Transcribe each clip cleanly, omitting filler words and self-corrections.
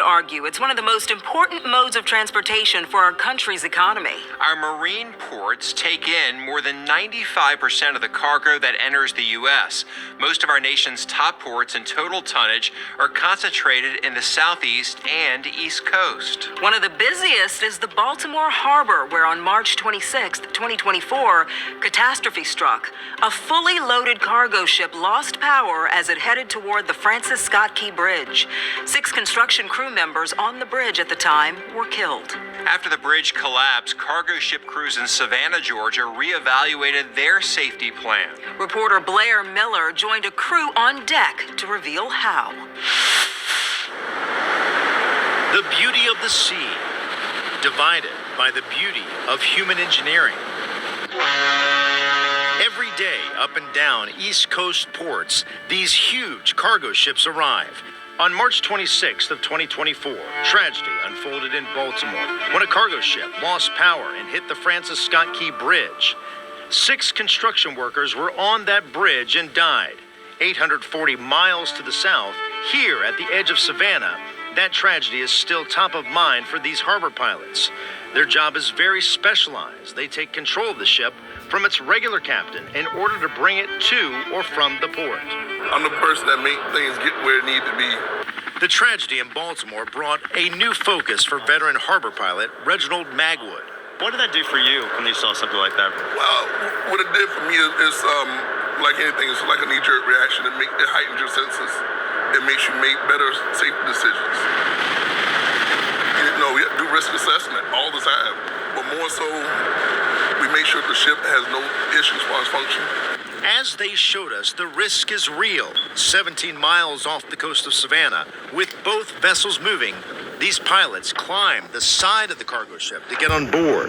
could argue it's one of the most important modes of transportation for our country's economy. Our marine ports take in more than 95% of the cargo that enters the U.S. Most of our nation's top ports in total tonnage are concentrated in the southeast and east coast. One of the busiest is the Baltimore Harbor, where on March 26, 2024, catastrophe struck. A fully loaded cargo ship lost power as it headed toward the Francis Scott Key Bridge. 6 construction crew members on the bridge at the time were killed. After the bridge collapsed, cargo ship crews in Savannah, Georgia, reevaluated their safety plan. Reporter Blair Miller joined a crew on deck to reveal how. The beauty of the sea, divided by the beauty of human engineering. Every day, up and down East Coast ports, these huge cargo ships arrive. On March 26th of 2024, tragedy unfolded in Baltimore when a cargo ship lost power and hit the Francis Scott Key Bridge. 6 construction workers were on that bridge and died. 840 miles to the south, here at the edge of Savannah, that tragedy is still top of mind for these harbor pilots. Their job is very specialized. They take control of the ship from its regular captain in order to bring it to or from the port. I'm the person that makes things get where it needs to be. The tragedy in Baltimore brought a new focus for veteran harbor pilot Reginald Magwood. What did that do for you when you saw something like that? Well, what it did for me is like anything, it's like a knee-jerk reaction. It heightens your senses. It makes you make better safety decisions. You know, we have to do risk assessment all the time, but more so, we make sure the ship has no issues as far as function. As they showed us, the risk is real. 17 miles off the coast of Savannah, with both vessels moving, these pilots climb the side of the cargo ship to get on board.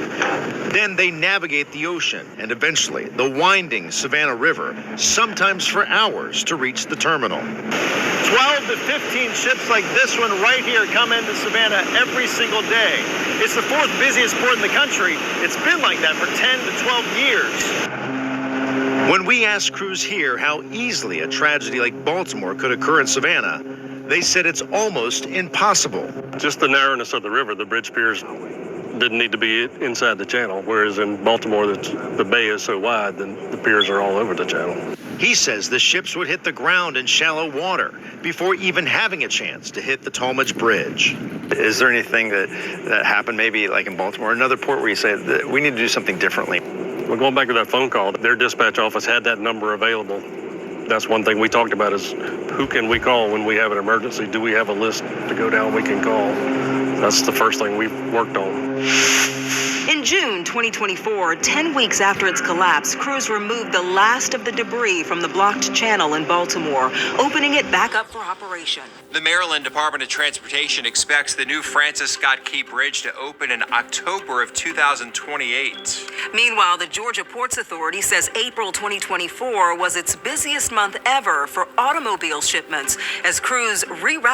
Then they navigate the ocean and eventually the winding Savannah River, sometimes for hours, to reach the terminal. 12 to 15 ships like this one right here come into Savannah every single day. It's the 4th busiest port in the country. It's been like that for 10 to 12 years. When we asked crews here how easily a tragedy like Baltimore could occur in Savannah, they said it's almost impossible. Just the narrowness of the river, the bridge piers didn't need to be inside the channel, whereas in Baltimore, the bay is so wide, then the piers are all over the channel. He says the ships would hit the ground in shallow water before even having a chance to hit the Talmadge Bridge. Is there anything that happened maybe like in Baltimore, another port where you say that we need to do something differently? Well, going back to that phone call, their dispatch office had that number available. That's one thing we talked about is who can we call when we have an emergency? Do we have a list to go down we can call? That's the first thing we've worked on. In June 2024, 10 weeks after its collapse, crews removed the last of the debris from the blocked channel in Baltimore, opening it back up for operation. The Maryland Department of Transportation expects the new Francis Scott Key Bridge to open in October of 2028. Meanwhile, the Georgia Ports Authority says April 2024 was its busiest month ever for automobile shipments as crews rerouted